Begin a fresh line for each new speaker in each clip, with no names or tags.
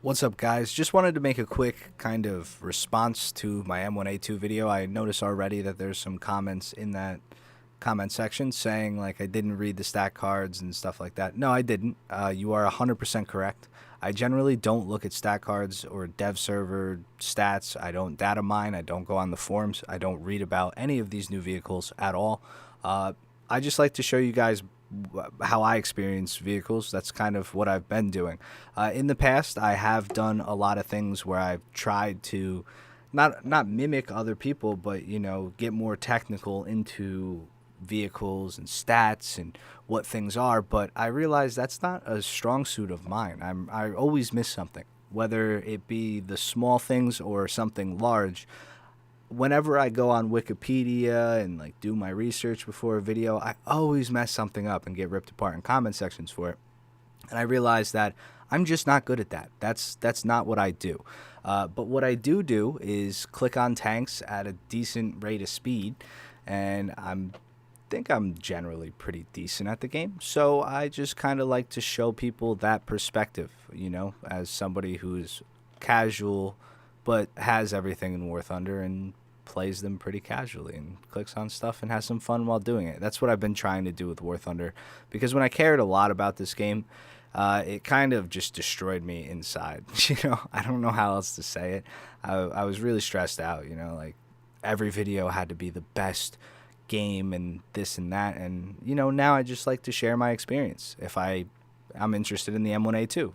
What's up, guys? Just wanted to make a quick kind of response to my M1A2 video. I noticed already that there's some comments in that comment section saying like I didn't read the stat cards and stuff like that. No, I didn't. You are 100% correct. I generally don't look at stat cards or dev server stats. I don't data mine. I don't go on the forums. I don't read about any of these new vehicles at all. I just like to show you guys how I experience vehicles. That's kind of what I've been doing. In the past, I have done a lot of things where I've tried to not mimic other people, but get more technical into vehicles and stats and what things are. But I realize that's not a strong suit of mine. I always miss something, whether it be the small things or something large. Whenever I go on Wikipedia and like do my research before a video, I always mess something up and get ripped apart in comment sections for it. And I realize that I'm just not good at that. That's not what I do. But what I do is click on tanks at a decent rate of speed, and think I'm generally pretty decent at the game. So I just kind of like to show people that perspective, as somebody who's casual but has everything in War Thunder and plays them pretty casually and clicks on stuff and has some fun while doing it. That's what I've been trying to do with War Thunder, because when I cared a lot about this game, it kind of just destroyed me inside. I don't know how else to say it. I was really stressed out, like every video had to be the best game and this and that, and now I just like to share my experience. If I'm interested in the M1A2,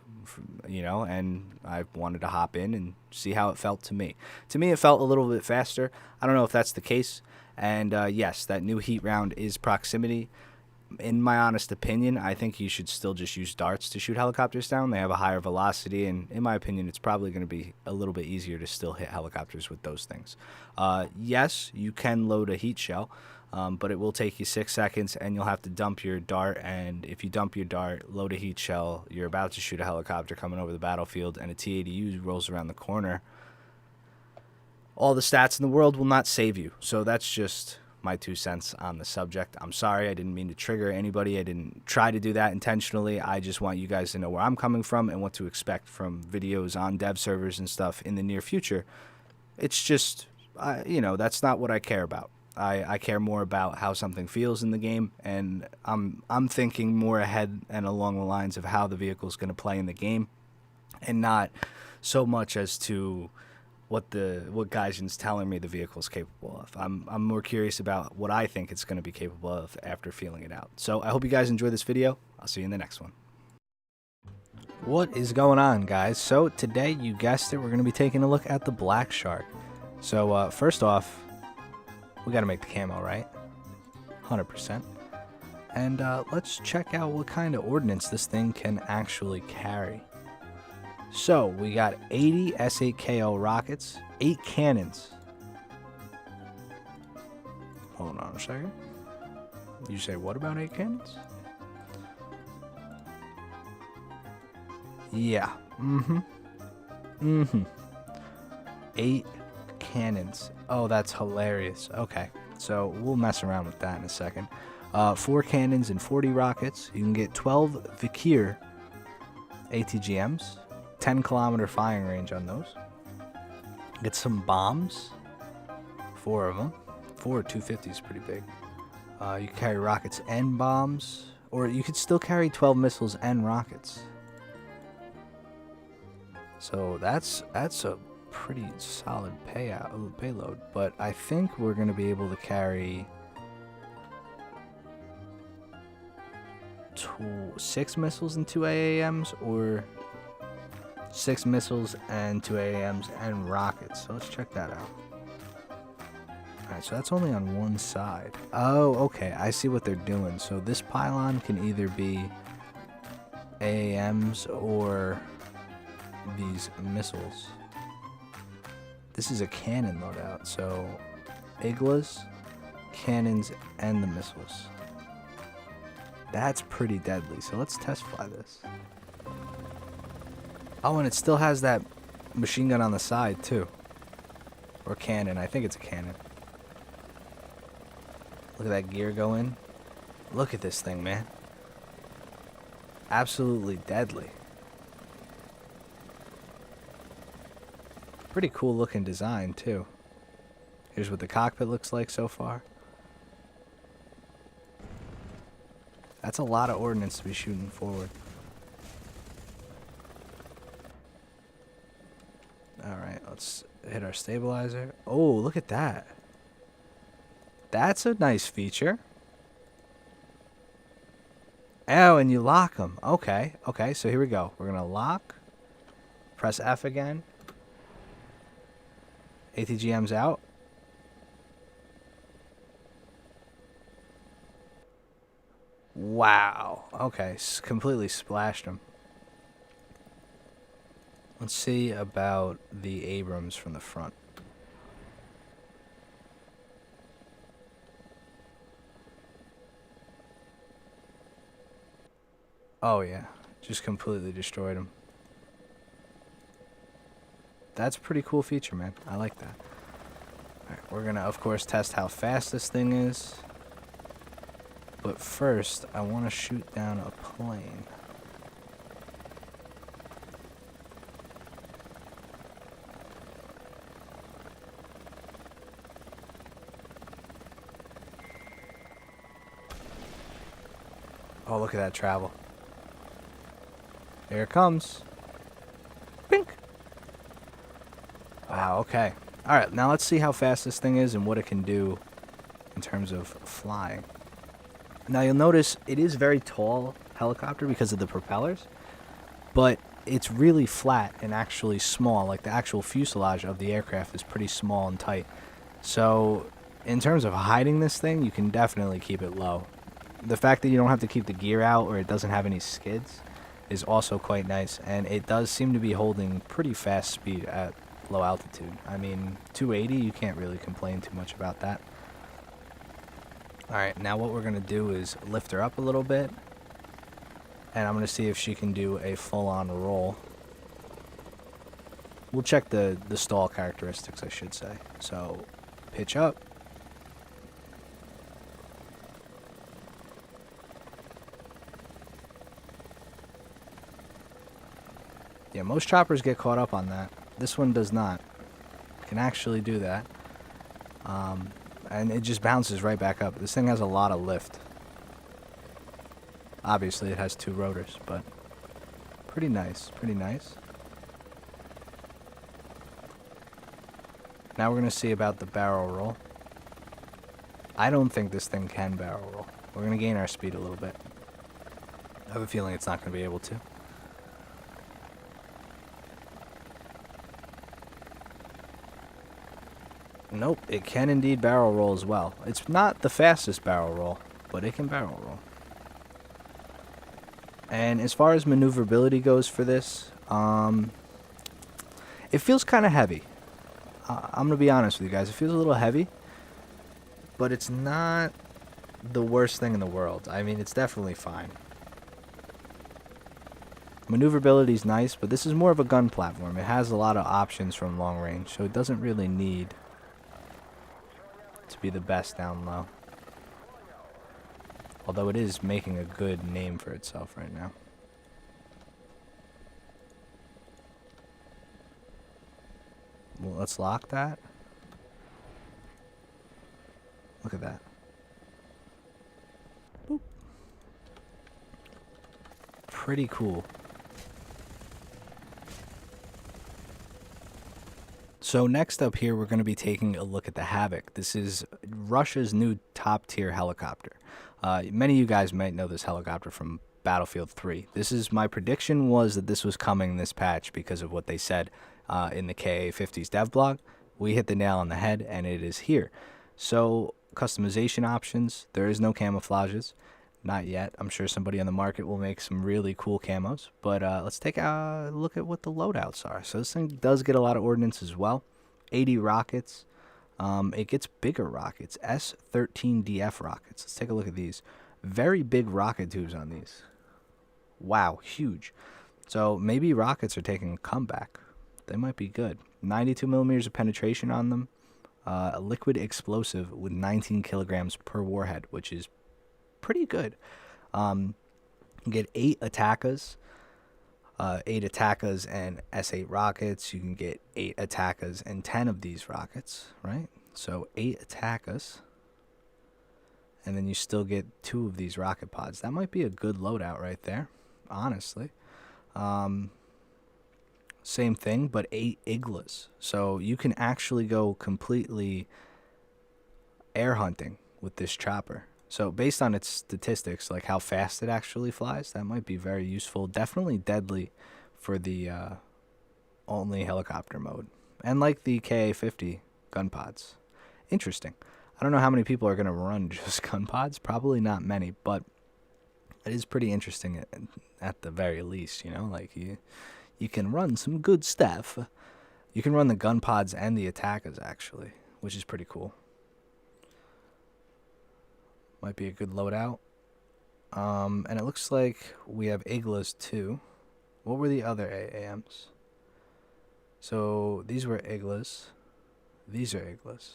and I wanted to hop in and see how it felt to me. To me, it felt a little bit faster. I don't know if that's the case. And yes, that new heat round is proximity. In my honest opinion, I think you should still just use darts to shoot helicopters down. They have a higher velocity, and in my opinion, it's probably going to be a little bit easier to still hit helicopters with those things. Yes, you can load a heat shell, but it will take you 6 seconds, and you'll have to dump your dart. And if you dump your dart, load a heat shell, you're about to shoot a helicopter coming over the battlefield, and a T-80U rolls around the corner. All the stats in the world will not save you. So that's just my 2 cents on the subject. I'm sorry, I didn't mean to trigger anybody. I didn't try to do that intentionally. I just want you guys to know where I'm coming from and what to expect from videos on dev servers and stuff in the near future. It's just, that's not what I care about. I care more about how something feels in the game, and I'm thinking more ahead and along the lines of how the vehicle is going to play in the game, and not so much as to what Gaijin's telling me the vehicle is capable of. I'm more curious about what I think it's going to be capable of after feeling it out. So I hope you guys enjoy this video. I'll see you in the next one. What is going on, guys? So today, you guessed it, we're going to be taking a look at the Black Shark. So first off, we got to make the camo, right? 100%. And let's check out what kind of ordnance this thing can actually carry. So, we got 80 S8KO rockets, 8 cannons. Hold on a second. You say, what about 8 cannons? Yeah. 8 cannons. Oh, that's hilarious. Okay, so we'll mess around with that in a second. 4 cannons and 40 rockets. You can get 12 Vikir ATGMs. 10-kilometer firing range on those. Get some bombs. 4 of them. 4 250 is pretty big. You can carry rockets and bombs, or you could still carry 12 missiles and rockets. So that's a pretty solid payload. But I think we're going to be able to carry 6 missiles and 2 AAMs, or 6 missiles and 2 AAMs and rockets. So let's check that out. Alright, so that's only on one side. Oh, okay. I see what they're doing. So this pylon can either be AAMs or these missiles. This is a cannon loadout. So Iglas, cannons, and the missiles. That's pretty deadly. So let's test fly this. Oh, and it still has that machine gun on the side, too. Or cannon. I think it's a cannon. Look at that gear go in. Look at this thing, man. Absolutely deadly. Pretty cool looking design too. Here's what the cockpit looks like so far. That's a lot of ordnance to be shooting forward. Alright, let's hit our stabilizer. Oh, look at that. That's a nice feature. Oh, and you lock them. Okay, okay, so here we go. We're going to lock. Press F again. ATGM's out. Wow. Okay, completely splashed him. Let's see about the Abrams from the front. Oh yeah, just completely destroyed him. That's a pretty cool feature, man. I like that. Alright, we're gonna, of course, test how fast this thing is. But first, I want to shoot down a plane. Oh, look at that travel. Here it comes. Bink! Wow, okay. Alright, now let's see how fast this thing is and what it can do in terms of flying. Now you'll notice it is very tall helicopter because of the propellers, but it's really flat and actually small. Like the actual fuselage of the aircraft is pretty small and tight. So in terms of hiding this thing, you can definitely keep it low. The fact that you don't have to keep the gear out or it doesn't have any skids is also quite nice, and it does seem to be holding pretty fast speed at low altitude. I mean, 280, you can't really complain too much about that. Alright, now what we're going to do is lift her up a little bit, and I'm going to see if she can do a full-on roll. We'll check the stall characteristics, I should say. So, pitch up. Yeah, most choppers get caught up on that. This one does not. It can actually do that. And it just bounces right back up. This thing has a lot of lift. Obviously, it has 2 rotors, but pretty nice, pretty nice. Now we're going to see about the barrel roll. I don't think this thing can barrel roll. We're going to gain our speed a little bit. I have a feeling it's not going to be able to. Nope, it can indeed barrel roll as well. It's not the fastest barrel roll, but it can barrel roll. And as far as maneuverability goes for this, it feels kind of heavy. I'm going to be honest with you guys. It feels a little heavy, but it's not the worst thing in the world. I mean, it's definitely fine. Maneuverability is nice, but this is more of a gun platform. It has a lot of options from long range, so it doesn't really need to be the best down low. Although it is making a good name for itself right now. Well, let's lock that. Look at that. Boop. Pretty cool. So next up here, we're going to be taking a look at the Havoc. This is Russia's new top-tier helicopter. Many of you guys might know this helicopter from Battlefield 3. My prediction was that this was coming in this patch because of what they said in the Ka-50's dev blog. We hit the nail on the head, and it is here. So customization options, there is no camouflages. Not yet. I'm sure somebody on the market will make some really cool camos. But let's take a look at what the loadouts are. So this thing does get a lot of ordnance as well. 80 rockets. It gets bigger rockets. S13DF rockets. Let's take a look at these. Very big rocket tubes on these. Wow, huge. So maybe rockets are taking a comeback. They might be good. 92 millimeters of penetration on them. A liquid explosive with 19 kilograms per warhead, which is pretty good. Get 8 attackers. 8 Attackas and S8 rockets. You can get 8 Attackas and 10 of these rockets, right? So 8 Attackas, and then you still get 2 of these rocket pods. That might be a good loadout right there, honestly. Same thing, but 8 Iglas. So you can actually go completely air hunting with this chopper. So based on its statistics, like how fast it actually flies, that might be very useful. Definitely deadly for the only helicopter mode. And like the Ka-50 gun pods. Interesting. I don't know how many people are going to run just gun pods. Probably not many, but it is pretty interesting at the very least, you know? Like you can run some good stuff. You can run the gun pods and the Attackas, actually, which is pretty cool. Might be a good loadout. And it looks like we have Iglas too. What were the other AAMs? So these were Iglas. These are Iglas.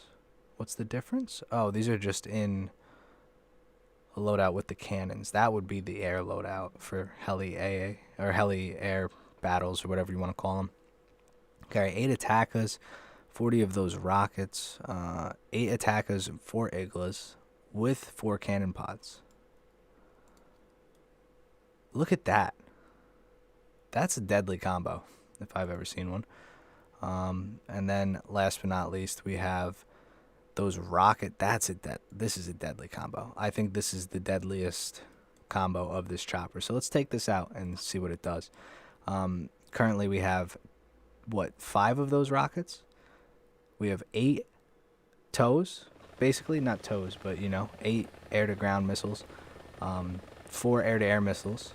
What's the difference? Oh, these are just in a loadout with the cannons. That would be the air loadout for heli AA or heli air battles or whatever you want to call them. Okay, 8 Attackas, 40 of those rockets, 8 Attackas and 4 Iglas with 4 cannon pods. Look at that. That's a deadly combo, if I've ever seen one. And then last but not least, we have those rocket. This is a deadly combo. I think this is the deadliest combo of this chopper. So let's take this out and see what it does. Currently we have, 5 of those rockets? We have 8 toes, basically, not toes, but 8 air-to-ground missiles, 4 air-to-air missiles.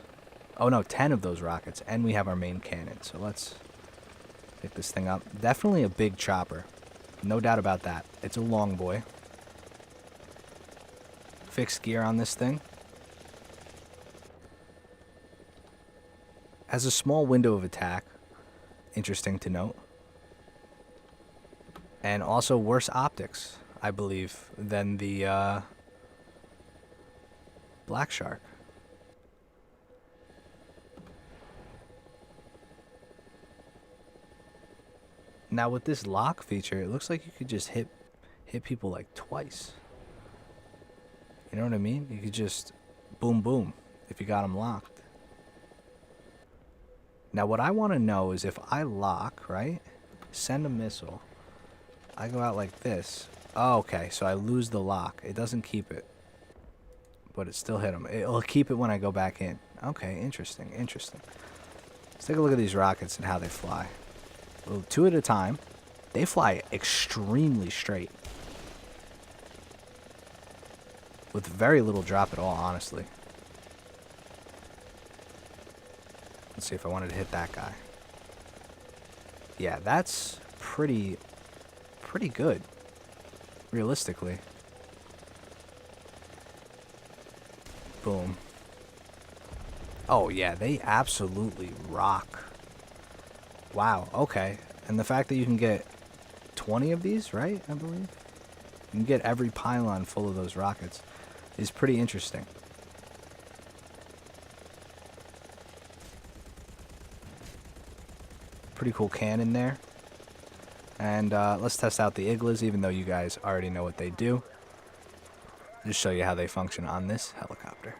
Oh no, 10 of those rockets, and we have our main cannon. So let's pick this thing up. Definitely a big chopper. No doubt about that. It's a long boy. Fixed gear on this thing. Has a small window of attack. Interesting to note. And also worse optics, I believe, than the Black Shark. Now with this lock feature, it looks like you could just hit people like twice. You know what I mean? You could just boom boom if you got them locked. Now what I want to know is if I lock, right? Send a missile. I go out like this. Oh, okay, so I lose the lock. It doesn't keep it. But it still hit them. It'll keep it when I go back in. Okay, interesting, interesting. Let's take a look at these rockets and how they fly. Well, 2 at a time. They fly extremely straight. With very little drop at all, honestly. Let's see if I wanted to hit that guy. Yeah, that's pretty good. Realistically. Boom. Oh, yeah, they absolutely rock. Wow, okay. And the fact that you can get 20 of these, right, I believe? You can get every pylon full of those rockets is pretty interesting. Pretty cool cannon there. And let's test out the Iglas, even though you guys already know what they do. Just show you how they function on this helicopter.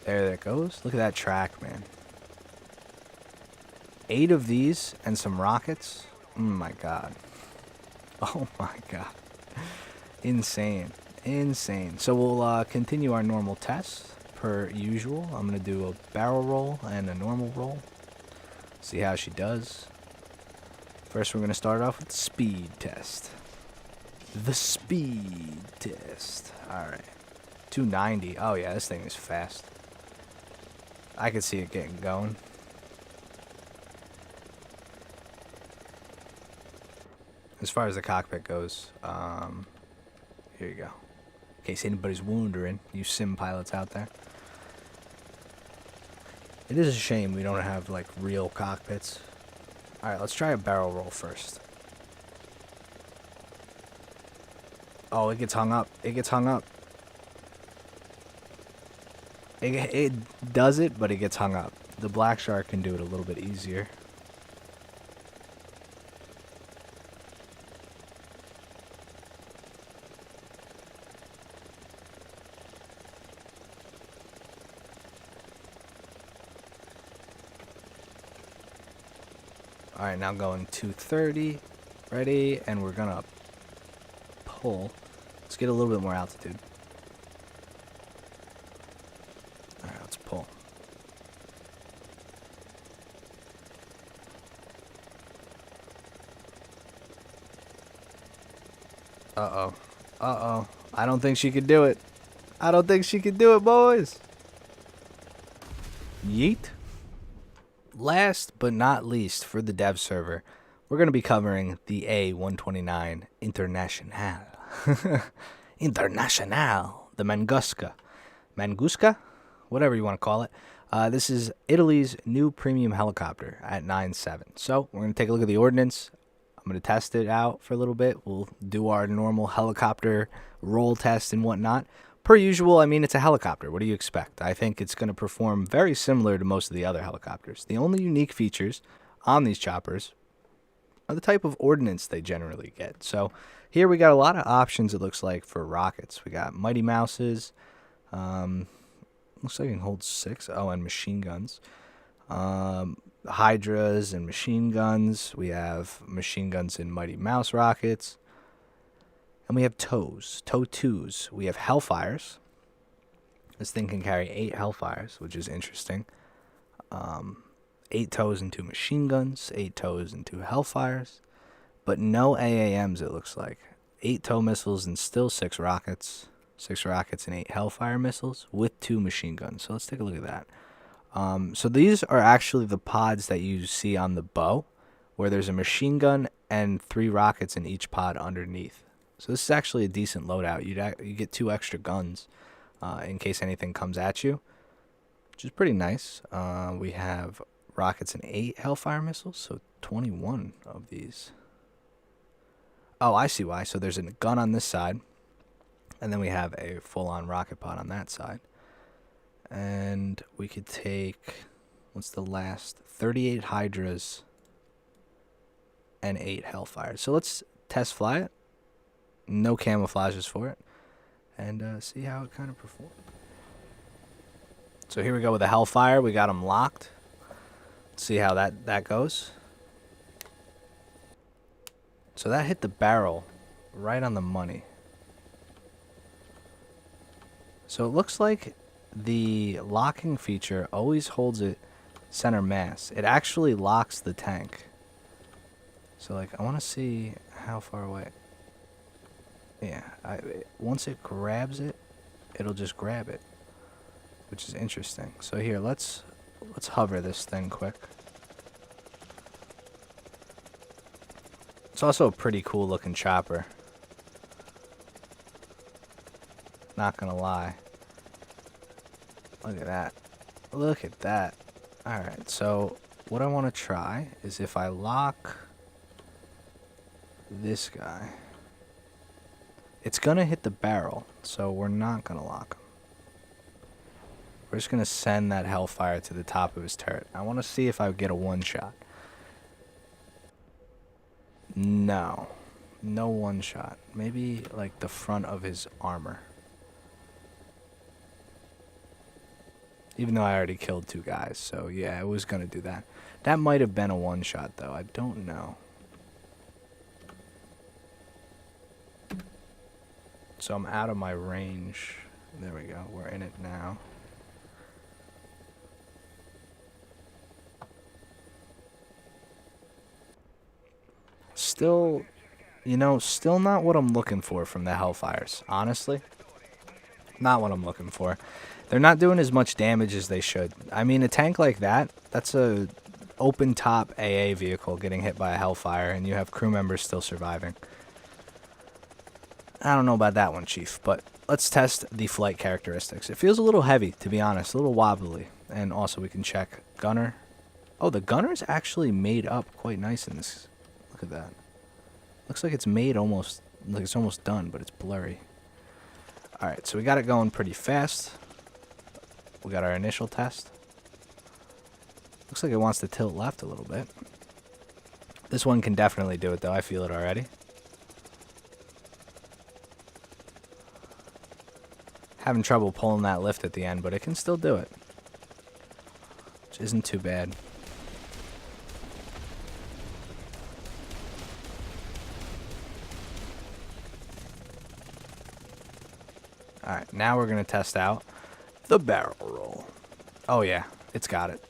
There it goes. Look at that track, man. 8 of these and some rockets. Oh my god. Oh my god. Insane. Insane. So we'll continue our normal tests per usual. I'm going to do a barrel roll and a normal roll. See how she does. First we're going to start off with the speed test. The speed test. Alright. 290. Oh yeah, this thing is fast. I could see it getting going. As far as the cockpit goes, here you go. In case anybody's wondering, you sim pilots out there. It is a shame we don't have, like, real cockpits. Alright, let's try a barrel roll first. Oh, it gets hung up. It gets hung up. It does it, but it gets hung up. The Black Shark can do it a little bit easier. Alright, now going 230. Ready, and we're gonna pull. Let's get a little bit more altitude. Alright, let's pull. Uh-oh. Uh-oh. I don't think she could do it. I don't think she could do it, boys. Yeet. Last but not least for the dev server, we're going to be covering the A129 International. International. The Mangusta? Whatever you want to call it. This is Italy's new premium helicopter at 9.7. So we're going to take a look at the ordnance. I'm going to test it out for a little bit. We'll do our normal helicopter roll test and whatnot. Per usual, I mean, it's a helicopter. What do you expect? I think it's going to perform very similar to most of the other helicopters. The only unique features on these choppers are the type of ordnance they generally get. So here we got a lot of options, it looks like, for rockets. We got Mighty Mouses. Looks like it can hold 6. Oh, and machine guns. Hydras and machine guns. We have machine guns in Mighty Mouse rockets. And we have TOW 2s. We have Hellfires. This thing can carry 8 Hellfires, which is interesting. 8 TOWs and 2 machine guns. 8 TOWs and 2 Hellfires. But no AAMs, it looks like. 8 TOW missiles and still 6 rockets. 6 rockets and 8 Hellfire missiles with 2 machine guns. So let's take a look at that. So these are actually the pods that you see on the bow, where there's a machine gun and 3 rockets in each pod underneath. So this is actually a decent loadout. You get 2 extra guns in case anything comes at you, which is pretty nice. We have rockets and 8 Hellfire missiles, so 21 of these. Oh, I see why. So there's a gun on this side, and then we have a full-on rocket pod on that side. And we could take, what's the last? 38 Hydras and 8 Hellfires. So let's test fly it. No camouflages for it. And see how it kind of performs. So here we go with the Hellfire. We got them locked. Let's see how that goes. So that hit the barrel right on the money. So it looks like the locking feature always holds it center mass. It actually locks the tank. So like, I want to see how far away. Yeah, once it grabs it, it'll just grab it, which is interesting. So here, let's hover this thing quick. It's also a pretty cool looking chopper. Not gonna lie. Look at that. Look at that. Alright, so what I want to try is if I lock this guy, it's going to hit the barrel, so we're not going to lock him. We're just going to send that Hellfire to the top of his turret. I want to see if I get a one-shot. No. No one-shot. Maybe, like, the front of his armor. Even though I already killed 2 guys, so yeah, I was going to do that. That might have been a one-shot, though. I don't know. So I'm out of my range. There we go. We're in it now. Still, still not what I'm looking for from the Hellfires. Honestly, not what I'm looking for. They're not doing as much damage as they should. I mean, a tank like that, that's a open top AA vehicle getting hit by a Hellfire, and you have crew members still surviving. I don't know about that one, Chief, but let's test the flight characteristics. It feels a little heavy, to be honest, a little wobbly. And also we can check gunner. Oh, the gunner's actually made up quite nice in this. Look at that. Looks like it's made almost, like it's almost done, but it's blurry. Alright, so we got it going pretty fast. we got our initial test. Looks like it wants to tilt left a little bit. This one can definitely do it though, I feel it already. Having trouble pulling that lift at the end, but it can still do it. Which isn't too bad. Alright, now we're going to test out the barrel roll. Oh yeah, it's got it.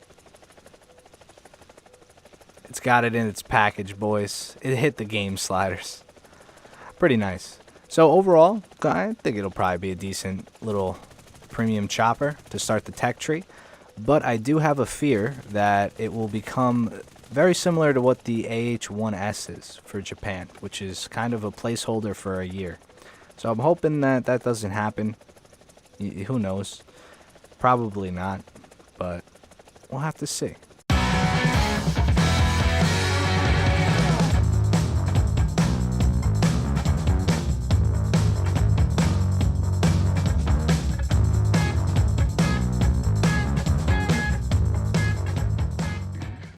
It's got it in its package, boys. It hit the game sliders. Pretty nice. So overall, I think it'll probably be a decent little premium chopper to start the tech tree. But I do have a fear that it will become very similar to what the AH-1S is for Japan, which is kind of a placeholder for a year. So I'm hoping that that doesn't happen. Who knows? Probably not, but we'll have to see.